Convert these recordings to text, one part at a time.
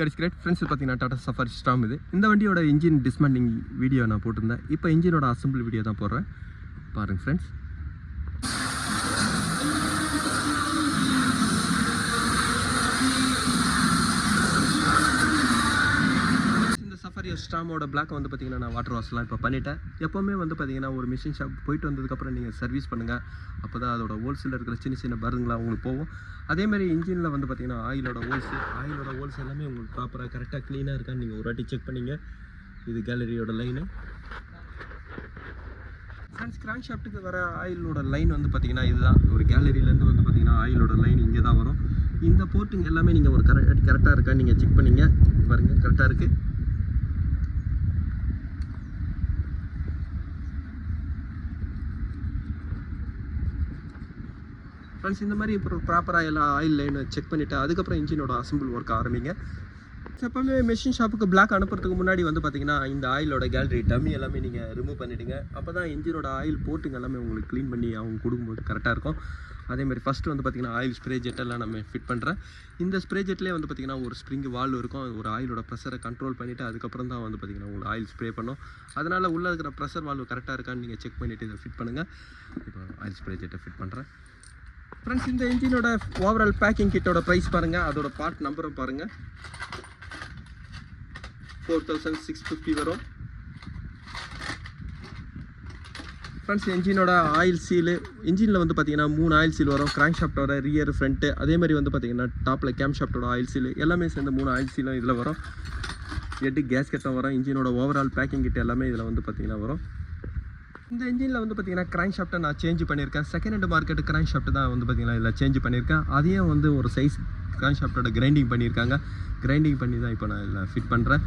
Great friends பார்த்தீங்கன்னா Tata safari ஸ்டாம் இது. இந்த வண்டியோட இன்ஜின் டிஸ்மேண்டிங் வீடியோ நான் போட்டிருந்தேன். இப்போ இன்ஜினோட அசம்பிள் வீடியோ தான் போடுறேன், பாருங்கள் ஃப்ரெண்ட்ஸ். சஃபாரி ஸ்டாமோட பிளாக் வந்து பார்த்தீங்கன்னா நான் வாட்டர் வாஷ்லாம் இப்போ பண்ணிட்டேன். எப்போவுமே வந்து பார்த்தீங்கன்னா ஒரு மிஷின் ஷாப் போயிட்டு வந்ததுக்கப்புறம் நீங்கள் சர்வீஸ் பண்ணுங்கள். அப்போ தான் அதோட ஹோல்ஸில் இருக்கிற சின்ன சின்ன பருங்களாக உங்களுக்கு போகும். அதேமாதிரி இன்ஜினில் வந்து பார்த்தீங்கன்னா ஆயிலோட ஹோல்ஸ் எல்லாமே உங்களுக்கு ப்ராப்பராக கரெக்டாக க்ளீனாக இருக்கான்னு நீங்கள் ஒரு வாட்டி செக் பண்ணிங்க. இது கேலரியோட லைனு. ஃப்ரெண்ட்ஸ், கிராங்க் ஷாஃப்ட்டுக்கு வர ஆயிலோட லைன் வந்து பார்த்தீங்கன்னா இதுதான். ஒரு கேலரியிலேருந்து வந்து பார்த்தீங்கன்னா ஆயிலோட லைன் இங்கே தான் வரும். இந்த போர்ட்டுங்க எல்லாமே நீங்கள் ஒரு கரெக்டாக இருக்கான்னு நீங்கள் செக் பண்ணிங்க. பாருங்கள், கரெக்டாக இருக்குது. ஃப்ரெண்ட்ஸ், இந்த மாதிரி இப்போ ப்ராப்பராக எல்லா ஆயில் லைனை செக் பண்ணிவிட்டு அதுக்கப்புறம் இன்ஜினோட அசம்பிள் ஒர்க் ஆரம்பிங்க. எப்போவுமே மெஷின் ஷாப்புக்கு பிளாக் அனுப்புறதுக்கு முன்னாடி வந்து பார்த்தீங்கன்னா இந்த ஆயிலோட கேலரி டம்மி எல்லாமே நீங்கள் ரிமூவ் பண்ணிவிடுங்க. அப்போ தான் இன்ஜினோட ஆயில் போட்டுங்க எல்லாமே உங்களுக்கு க்ளீன் பண்ணி அவங்க கொடுக்கும்போது கரெக்டாக இருக்கும். அதேமாதிரி ஃபஸ்ட்டு வந்து பார்த்திங்கன்னா ஆயில் ஸ்ப்ரே ஜெட்டெல்லாம் நம்ம ஃபிட் பண்ணுறேன். இந்த ஸ்ப்ரே ஜெட்லேயே வந்து பார்த்திங்கன்னா ஒரு ஸ்ப்ரிங் வால்வ் இருக்கும். ஒரு ஆயிலோட ப்ரெஷரை கண்ட்ரோல் பண்ணிவிட்டு அதுக்கப்புறம் தான் வந்து பார்த்திங்கன்னா உங்களுக்கு ஆயில் ஸ்ப்ரே பண்ணும். அதனால் உள்ளே இருக்கிற ப்ரெஷர் வால்வ் கரெக்டாக இருக்கான்னு நீங்கள் செக் பண்ணிவிட்டு இதை ஃபிட் பண்ணுங்கள். இப்போ ஆயில் ஸ்ப்ரே ஜெட்டை ஃபிட் பண்ணுறேன். ஃப்ரெண்ட்ஸ், இந்த இன்ஜினோட ஓவரால் பேக்கிங் கிட்டோட ப்ரைஸ் பாருங்கள், அதோட பார்ட் நம்பரும் பாருங்கள். 4650 வரும். ஃப்ரெண்ட்ஸ், இன்ஜினோட ஆயில் சீலு, இன்ஜினில் வந்து பார்த்தீங்கன்னா 3 ஆயில் சீல் வரும். கிராங்க் ஷாஃப்ட்டோட ரியர் ஃப்ரண்ட்டு, அதேமாதிரி வந்து பார்த்தீங்கன்னா டாப்பில் கேம் ஷாஃப்ட்டோட ஆயில் சீலு எல்லாமே சேர்ந்து 3 ஆயில் சீலும் இதில் வரும். 8 கேஸ் கட்டும் வரும். இன்ஜினோட ஓவரால் பேக்கிங் கிட்ட எல்லாமே இதில் வந்து பார்த்தீங்கன்னா வரும். இந்த இன்ஜினில் வந்து பார்த்தீங்கன்னா கிராங்க் ஷாஃப்ட்டை நான் சேஞ்ச் பண்ணியிருக்கேன். Second hand market crank shaft தான் வந்து பார்த்தீங்கன்னா இதில் சேஞ்ச் பண்ணியிருக்கேன். அதையும் வந்து ஒரு சைஸ் கிராங்க் ஷாஃப்ட்டோட கிரைண்டிங் பண்ணியிருக்காங்க. கிரைண்டிங் பண்ணி தான் இப்போ நான் இதில் ஃபிட் பண்ணுறேன்.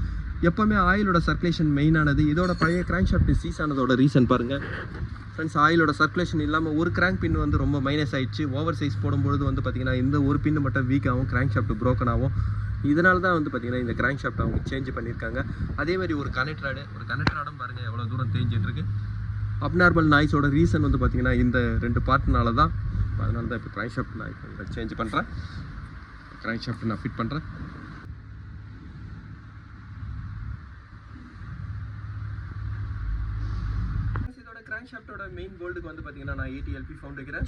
எப்போவுமே ஆயிலோட சர்க்குலேஷன் மெயினானது. இதோட பழைய கிராங்க் ஷாஃப்ட் சீஸ் ஆனதோட ரீசன் பாருங்கள் ஃப்ரெண்ட்ஸ். ஆயிலோட சர்க்குலேஷன் இல்லாமல் ஒரு கிராங்க் பின் வந்து ரொம்ப மைனஸ் ஆகிடுச்சு. ஓவர் சைஸ் போடும்பொழுது வந்து பார்த்திங்கன்னா இந்த ஒரு பின்னு மட்டும் வீக் ஆகும், கிராங்க் ஷாஃப்ட் ப்ரோக்கன் ஆகும். இதனால தான் வந்து பார்த்திங்கன்னா இந்த கிராங்க் ஷாஃப்ட் அவங்க சேஞ்ச் பண்ணியிருக்காங்க. அதேமாதிரி ஒரு கனெக்டராடும் பாருங்கள் எவ்வளோ தூரம் தேஞ்சிட்ருக்கு. அப்நார்மல் நாய்ஸோட ரீசன் வந்து பார்த்திங்கன்னா இந்த 2 பார்ட்னால தான். அதனால தான் இப்போ கிராங்க் ஷாஃப்ட் நான் இப்போ சேஞ்ச் பண்ணுறேன். கிராங்க் ஷாஃப்ட் நான் ஃபிட் பண்ணுறேன். இதோட கிராங்க் ஷாஃப்ட்டோட மெயின் போல்டுக்கு வந்து பார்த்திங்கன்னா நான் 80 LP ஃபவுண்ட் வைக்கிறேன்.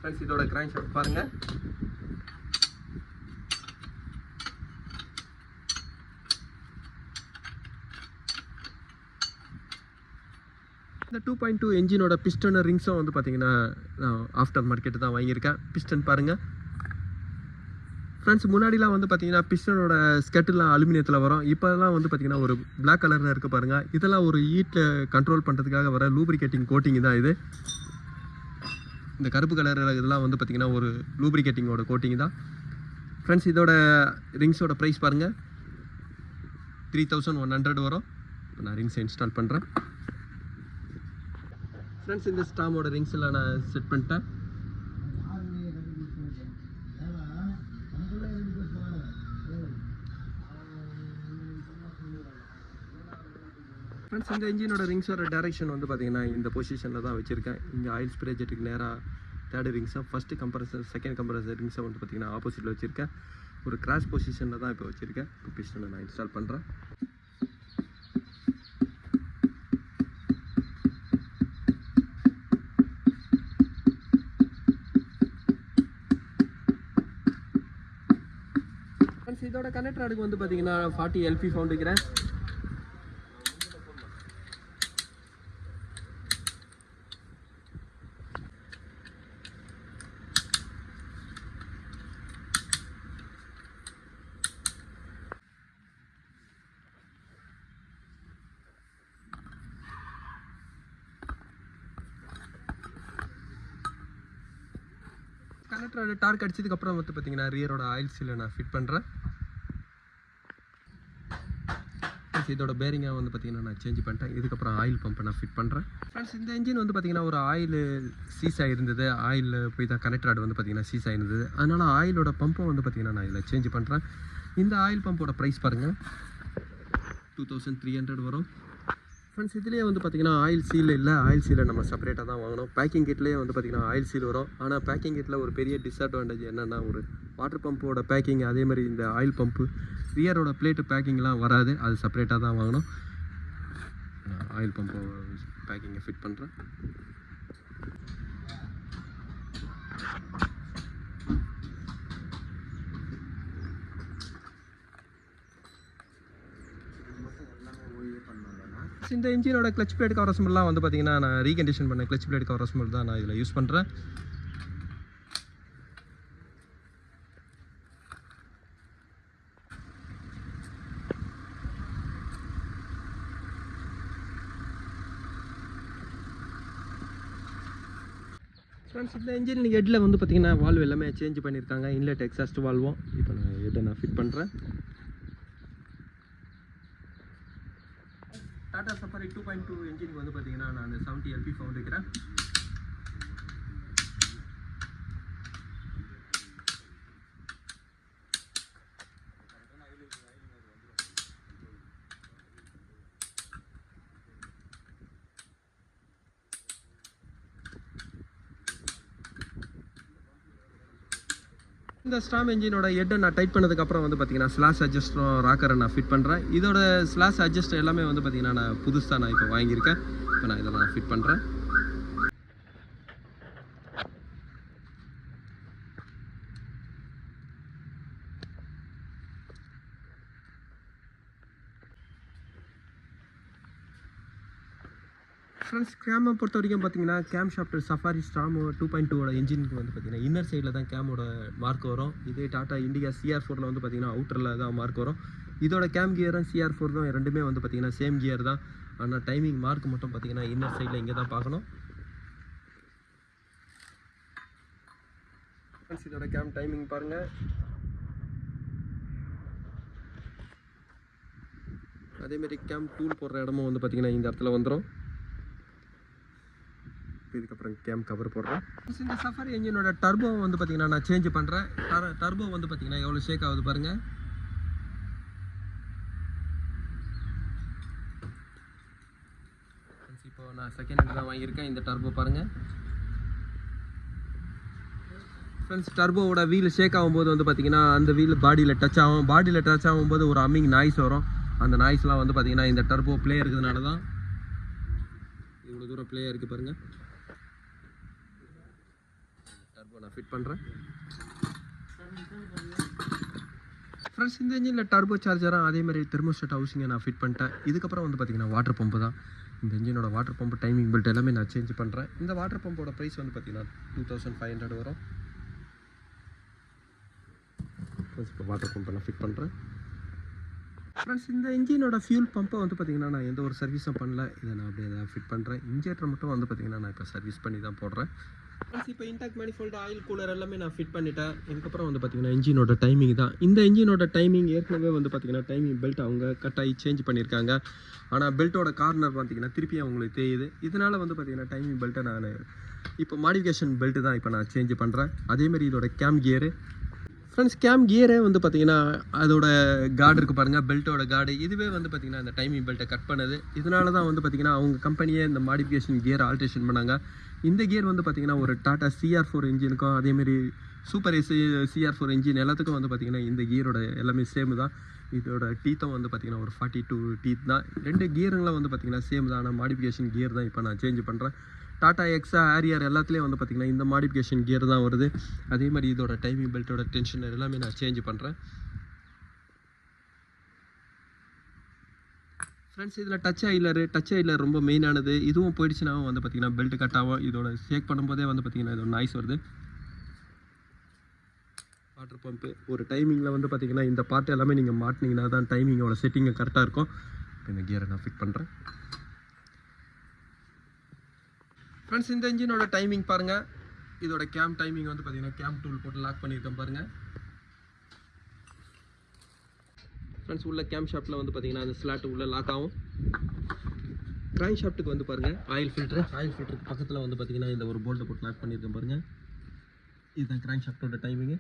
ஃப்ரெண்ட்ஸ், இதோட கிராங்க் ஷாஃப்ட் பாருங்கள். இந்த 2.2 என்ஜினோட பிஸ்டன் ரிங்ஸும் வந்து பார்த்தீங்கன்னா ஆஃப்டர் மார்க்கெட்டு தான் வாங்கியிருக்கேன். பிஸ்டன் பாருங்கள் ஃப்ரெண்ட்ஸ். முன்னாடிலாம் வந்து பார்த்தீங்கன்னா பிஸ்டனோட ஸ்கெட்டுலாம் அலுமினியத்தில் வரும். இப்போலாம் வந்து பார்த்தீங்கன்னா ஒரு பிளாக் கலரில் இருக்குது பாருங்கள். இதெல்லாம் ஒரு ஹீட்டில் கண்ட்ரோல் பண்ணுறதுக்காக வர லூப்ரிகேட்டிங் கோட்டிங் தான் இது. இந்த கருப்பு கலர் இதெல்லாம் வந்து பார்த்திங்கன்னா ஒரு லூப்ரிகேட்டிங்கோட கோட்டிங் தான் ஃப்ரெண்ட்ஸ். இதோட ரிங்ஸோட ப்ரைஸ் பாருங்கள், 3100 வரும். இப்போ நான் ரிங்ஸை இன்ஸ்டால் பண்ணுறேன். ஃப்ரெண்ட்ஸ், இந்த ஸ்டாமோட ரிங்ஸ் எல்லாம் நான் செட் பண்ணிட்டேன். ஃப்ரெண்ட்ஸ், இந்த இன்ஜினோட ரிங்ஸோட டைரக்ஷன் வந்து பார்த்திங்கன்னா இந்த பொசிஷனில் தான் வச்சுருக்கேன். இங்கே ஆயில் ஸ்ப்ரே ஜெட்டுக்கு நேராக தேர்டு ரிங்ஸை, ஃபஸ்ட்டு கம்ப்ரஸர் செகண்ட் கம்ப்ரஸர் ரிங்ஸை வந்து பார்த்திங்கன்னா ஆப்போசிட்டில் வச்சுருக்கேன். ஒரு கிராஸ் பொசிஷனில் தான் இப்போ வச்சுருக்கேன். இப்போ பிஸ்டனை நான் இன்ஸ்டால் பண்ணுறேன். ஃப்ரெண்ட்ஸ், இதோட கனெக்டர் அடுக்கு வந்து பார்த்திங்கன்னா 40 LP ஃபவுண்ட் வைக்கிறேன். கனெக்டரோட டார்க் அடிச்சதுக்கப்புறம் வந்து பார்த்தீங்கன்னா ரியரோட ஆயில் சீலை நான் ஃபிட் பண்ணுறேன். இதோட பேரிங்கை வந்து பார்த்தீங்கன்னா நான் சேஞ்ச் பண்ணிட்டேன். இதுக்கப்புறம் ஆயில் பம்பை நான் ஃபிட் பண்ணுறேன். ஃப்ரெண்ட்ஸ், இந்த இன்ஜின் வந்து பார்த்தீங்கன்னா ஒரு ஆயில் சீஸ் ஆகிருந்தது. ஆயில் போய் தான் கனெக்டர் ஆடு வந்து பார்த்தீங்கன்னா சீஸ் ஆகிருந்தது. அதனால் ஆயிலோட பம்பை வந்து பார்த்தீங்கன்னா நான் இதில் சேஞ்ச் பண்ணுறேன். இந்த ஆயில் பம்போட ப்ரைஸ் பாருங்கள் 2300 வரும். ஃப்ரெண்ட்ஸ் இதுலேயே வந்து பார்த்திங்கன்னா ஆயில் சீல் இல்லை, ஆயில் சீலை நம்ம செப்பரேட்டாக தான் வாங்கணும். பேக்கிங் கிட்லேயே வந்து பார்த்திங்கன்னா ஆயில் சீல் வரும். ஆனால் பேக்கிங் கிட்டில் ஒரு பெரிய டிஸ்அட்வான்டேஜ் என்னென்னா, ஒரு வாட்டர் பம்போட பேக்கிங் அதே மாதிரி இந்த ஆயில் பம்பு ரியரோட பிளேட்டு பேக்கிங்லாம் வராது, அது செப்பரேட்டாக தான் வாங்கணும். ஆயில் பம்போ பேக்கிங்கை ஃபிட் பண்ணுறேன். இந்த இன்ஜினோட கிளச் பிளேட் கவர் அசம்பிள்லாம் வந்து பார்த்தீங்கன்னா நான் ரீகண்டிஷன் பண்ண கிளச் பிளேட் கவர் அசம்பிள் தான் நான் இதில் யூஸ் பண்ணுறேன். ஃப்ரெண்ட்ஸ் இந்த இன்ஜின் ஹெட்டில் வந்து பார்த்தீங்கன்னா வால்வ் எல்லாமே சேஞ்ச் பண்ணியிருக்காங்க. இன்லெட் எக்ஸாஸ்ட் வால்வும் இப்போ நான் ஹெட்டை நான் ஃபிட் பண்ணுறேன். டாடா சஃபாரி 2.2 இன்ஜினுக்கு வந்து பார்த்தீங்கன்னா நான் 70 LP ஃபவுண்ட் வைக்கிறேன். இந்த ஸ்டாம் இன்ஜினோட ஹெட்டை நான் டைட் பண்ணதுக்கப்புறம் வந்து பார்த்தீங்கன்னா ஸ்லாஷ் அட்ஜஸ்டும் ராக்கரை நான் ஃபிட் பண்ணுறேன். இதோட ஸ்லாஷ் அட்ஜஸ்ட் எல்லாமே வந்து பார்த்தீங்கன்னா நான் புதுசாக நான் இப்போ வாங்கியிருக்கேன். இப்போ நான் இதை நான் ஃபிட் பண்ணுறேன். ஃப்ரெண்ட்ஸ் கேமை பொறுத்த வரைக்கும் பார்த்தீங்கன்னா கேம் ஷாஃப்ட் சஃபாரி ஸ்டாம் 2.2 இன்ஜினுக்கு வந்து பார்த்தீங்கன்னா இன்னர் சைடில் தான் கேமோட மார்க் வரும். இதே டாடா இண்டிகா CR4 வந்து பார்த்தீங்கன்னா அவுட்டரில் தான் மார்க் வரும். இதோட கேம் கியரும் CR4 தான் ரெண்டுமே வந்து பார்த்தீங்கன்னா சேம் கியர் தான். ஆனால் டைமிங் மார்க் மட்டும் பார்த்தீங்கன்னா இன்னர் சைடில் இங்கே தான் பார்க்கணும். ஃப்ரெண்ட்ஸ் இதோட கேம் டைமிங் பாருங்கள். அதேமாரி கேம் டூல் போடுற இடமும் வந்து பார்த்தீங்கன்னா இந்த இடத்துல வந்துடும். இதுக்கப்புறம் கேம் கவர் போடுறேன். இந்த சஃபாரி இன்ஜினோட டர்போ வந்து பார்த்தீங்கன்னா நான் சேஞ்ச் பண்ணுறேன். டர்போ வந்து பார்த்தீங்கன்னா எவ்வளோ ஷேக் ஆகுது பாருங்கள். இப்போ நான் செகண்ட் ஹேண்ட் தான் வாங்கியிருக்கேன். இந்த டர்போ பாருங்கள். ஃப்ரெண்ட்ஸ் டர்போவோட வீல் ஷேக் ஆகும்போது வந்து பார்த்தீங்கன்னா அந்த வீல் பாடியில் டச் ஆகும். பாடியில் டச் ஆகும்போது ஒரு அம்மிங் நாய்ஸ் வரும். அந்த நாய்ஸ்லாம் வந்து பார்த்தீங்கன்னா இந்த டர்போ ப்ளே இருக்கிறதுனால தான். இவ்வளோ தூரம் ப்ளே இருக்குது பாருங்கள். டர்போ நான் ஃபிட் பண்ணுறேன். ஃப்ரெண்ட்ஸ் இந்த இன்ஜினில் டர்போ சார்ஜராக அதே மாதிரி தெர்மோஸ்டாட் ஹவுசிங்கை நான் ஃபிட் பண்ணிட்டேன். இதுக்கப்புறம் வந்து பார்த்தீங்கன்னா வாட்டர் பம்பு தான். இந்த இன்ஜினோட வாட்டர் பம்பு டைமிங் பெல்ட் எல்லாமே நான் சேஞ்ச் பண்ணுறேன். இந்த வாட்டர் பம்போட ப்ரைஸ் வந்து பார்த்தீங்கன்னா 2500 வரும். இப்போ வாட்டர் பம்பை நான் ஃபிட் பண்ணுறேன். ஃப்ரெண்ட்ஸ் இந்த இன்ஜினோட ஃபியூல் பம்பை வந்து பார்த்தீங்கன்னா நான் எந்த ஒரு சர்வீஸும் பண்ணல. இதை நான் அப்படியே தான் ஃபிட் பண்ணுறேன். இன்ஜெக்டர் மட்டும் வந்து பார்த்தீங்கன்னா நான் இப்போ சர்வீஸ் பண்ணி தான் போடுறேன். ஃப்ரெண்ட்ஸ் இப்போ இன்டாக் மேனிஃபோல்டு ஆயில் கூலர் எல்லாமே நான் ஃபிட் பண்ணிட்டேன். இதுக்கப்புறம் வந்து பார்த்தீங்கன்னா இன்ஜினோட டைமிங் தான். இந்த இன்ஜினோட டைமிங் ஏற்கனவே வந்து பார்த்தீங்கன்னா டைமிங் பெல்ட் அவங்க கட்டாகி சேஞ்ச் பண்ணியிருக்காங்க. ஆனால் பெல்ட்டோட கார்னர் பார்த்தீங்கன்னா திருப்பி அவங்களுக்கு தெரியுது. இதனால் வந்து பார்த்தீங்கன்னா டைமிங் பெல்ட்டை நான் இப்போ மாடிஃபிகேஷன் பெல்ட்டு தான் இப்போ நான் சேஞ்ச் பண்ணுறேன். அதேமாதிரி இதோட கேம் கியரு. ஃப்ரெண்ட்ஸ் கேம் கியரே வந்து பார்த்தீங்கன்னா அதோட கார்டு இருக்குது பாருங்கள், பெல்ட்டோட கார்டு. இதுவே வந்து பார்த்தீங்கன்னா இந்த டைமிங் பெல்ட்டை கட் பண்ணுது. இதனால தான் வந்து பார்த்தீங்கன்னா அவங்க கம்பெனியே இந்த மாடிஃபிகேஷன் கியர் ஆல்ட்ரேஷன் பண்ணாங்க. இந்த கியர் வந்து பார்த்தீங்கன்னா ஒரு டாடா CR4 இன்ஜினுக்கும் அதேமாரி சூப்பர் CR4 இன்ஜின் எல்லாத்துக்கும் வந்து பார்த்தீங்கன்னா இந்த கியரோட எல்லாமே சேம் தான். இதோட டீத்தும் வந்து பார்த்தீங்கன்னா ஒரு 42 டீத் தான். ரெண்டு கியருங்களும் வந்து பார்த்தீங்கன்னா சேம் தான். ஆனால் மாடிஃபிகேஷன் கியர் தான் இப்போ நான் சேஞ்ச் பண்ணுறேன். டாடா எக்ஸா ஹேரியர் எல்லாத்துலேயும் வந்து பார்த்திங்கன்னா இந்த மாடிஃபிகேஷன் கியர் தான் வருது. அதே மாதிரி இதோட டைமிங் பெல்ட்டோட டென்ஷனர் எல்லாமே நான் சேஞ்ச் பண்ணுறேன். ஃப்ரெண்ட்ஸ் இதில் டச் ஆயிலர் ரொம்ப மெயினானது. இதுவும் போயிடுச்சுன்னா வந்து பார்த்திங்கன்னா பெல்ட் கட் ஆகும். இதோட ஷேக் பண்ணும்போதே வந்து பார்த்திங்கன்னா இதோட நாய்ஸ் வருது. வாட்டர் பம்ப்பு ஒரு டைமிங்கில் வந்து பார்த்திங்கன்னா இந்த பார்ட் எல்லாமே நீங்கள் மாட்டினீங்கன்னா தான் டைமிங்கோட செட்டிங்கை கரெக்டாக இருக்கும். இப்போ இந்த கியரை நான் ஃபிட் பண்ணுறேன். ஃப்ரெண்ட்ஸ் இந்த இன்ஜினோட டைமிங் பாருங்கள். இதோட கேம் டைமிங் வந்து பார்த்தீங்கன்னா கேம் டூல் போட்டு லாக் பண்ணியிருக்கேன் பாருங்கள். ஃப்ரெண்ட்ஸ் உள்ள கேம் ஷாஃப்ட்டில் வந்து பார்த்தீங்கன்னா அந்த ஸ்லாட் உள்ளே லாக் ஆகும். கிராங்க் ஷாஃப்ட்டுக்கு வந்து பாருங்கள் ஆயில் ஃபில்டருக்கு பக்கத்தில் வந்து பார்த்தீங்கன்னா இந்த ஒரு போல்ட்டை போட்டு லாக் பண்ணியிருக்கேன் பாருங்கள். இதுதான் கிராங்க் ஷாஃப்ட்டோட டைமிங்கு.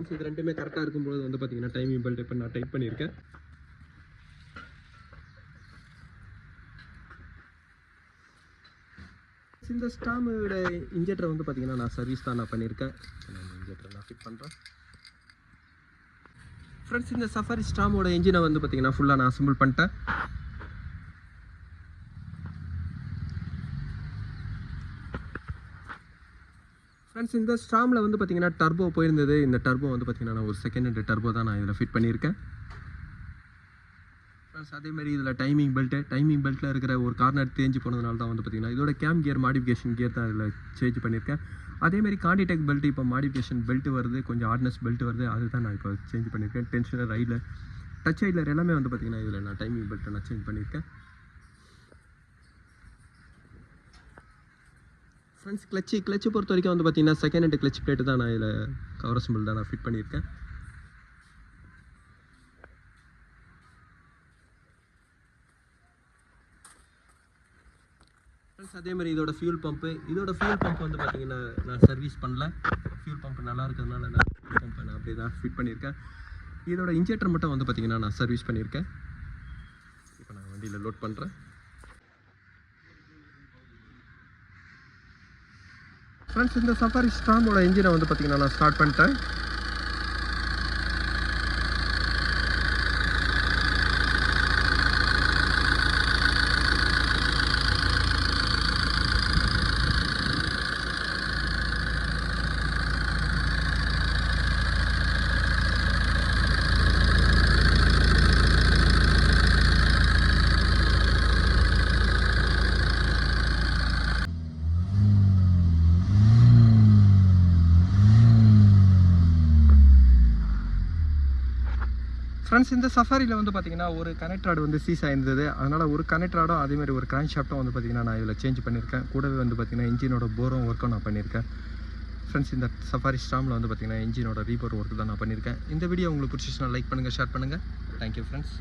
ஃப்ரெண்ட்ஸ் இது ரெண்டுமே கரெக்டாக இருக்கும்போது வந்து பார்த்தீங்கன்னா டைமிங் பெல்ட் இப்போ நான் டைப் பண்ணியிருக்கேன். இந்த ஸ்டாமோட இன்ஜெக்டரை வந்து பார்த்தீங்கன்னா நான் சர்வீஸ் தான் நான் பண்ணியிருக்கேன். நான் இன்ஜெக்டரை நான் ஃபிட் பண்ணுறேன். ஃப்ரெண்ட்ஸ் இந்த சஃபாரி ஸ்டாமோட இன்ஜினை வந்து பார்த்தீங்கன்னா ஃபுல்லாக நான் அசம்பிள் பண்ணிட்டேன். ஃப்ரெண்ட்ஸ் இந்த ஸ்டாமில் வந்து பார்த்தீங்கன்னா டர்போ போயிருந்தது. இந்த டர்போ வந்து பார்த்தீங்கன்னா நான் ஒரு செகண்ட் ஹேண்ட் டர்போ தான் நான் இதில் ஃபிட் பண்ணியிருக்கேன். ஃப்ரெண்ட்ஸ் அதேமாதிரி இதில் டைமிங் பெல்ட்டில் இருக்கிற ஒரு கார்னர் தேஞ்சு போனதுனால தான் வந்து பார்த்தீங்கன்னா இதோட கேம் கியர் மாடிஃபிகேஷன் கியர் தான் இதில் சேஞ்ச் பண்ணியிருக்கேன். அதேமாதிரி காண்டிடெக் பெல்ட் இப்போ மாடிஃபிகேஷன் பெல்ட் வருது, கொஞ்சம் ஹார்ட்னஸ் பெல்ட் வருது, அதுதான் நான் இப்போ சேஞ்ச் பண்ணியிருக்கேன். டென்ஷனர் ரைடில் டச் ஐடில் எல்லாமே வந்து பார்த்தீங்கன்னா இதில் நான் டைமிங் பெல்ட்டை நான் சேஞ்ச் பண்ணியிருக்கேன். ஃப்ரெண்ட்ஸ் கிளச்சு பொறுத்த வரைக்கும் வந்து பார்த்தீங்கன்னா செகண்ட் ஹேண்ட் கிளச் பிளேட்டு தான் நான் இதில் கவர் அசம்பிள் தான் நான் ஃபிட் பண்ணியிருக்கேன். ஃப்ரெண்ட்ஸ் அதேமாதிரி இதோட ஃபியூல் பம்ப்பு வந்து பார்த்தீங்கன்னா நான் சர்வீஸ் பண்ணல. ஃபியூல் பம்ப் நல்லா இருக்கிறதுனால நான் ஃபியூல் பம்பை நான் அப்படியே தான் ஃபிட் பண்ணியிருக்கேன். இதோட இன்ஜெக்டர் மட்டும் வந்து பார்த்தீங்கன்னா நான் சர்வீஸ் பண்ணியிருக்கேன். இப்போ நான் வண்டியில் லோட் பண்ணுறேன். ஃப்ரெண்ட்ஸ் இந்த சஃபாரி ஸ்டாமோட இன்ஜினை வந்து பார்த்தீங்கன்னா நான் ஸ்டார்ட் பண்ணிட்டேன். ஃப்ரெண்ட்ஸ் இந்த சஃபாரியில் வந்து பார்த்தீங்கன்னா ஒரு கனெக்ட் ராடு வந்து சீஸ் ஆயிருந்தது. அதனால் ஒரு கனெக்ட் ராடும் அதேமாதிரி ஒரு கிராங்க் ஷாஃப்ட்டும் வந்து பார்த்தீங்கன்னா நான் இதில் சேஞ்ச் பண்ணியிருக்கேன். கூடவே வந்து பார்த்தீங்கன்னா இன்ஜினோட போரும் ஒர்க்கும் நான் பண்ணியிருக்கேன். ஃப்ரெண்ட்ஸ் இந்த சஃபாரி ஸ்டாமில் வந்து பார்த்தீங்கன்னா இன்ஜினோட ரீபோர் ஒர்க்கு தான் நான் பண்ணியிருக்கேன். இந்த வீடியோ உங்களுக்கு பிடிச்சிச்சுன்னா லைக் பண்ணுங்கள், ஷேர் பண்ணுங்கள். Thank you friends.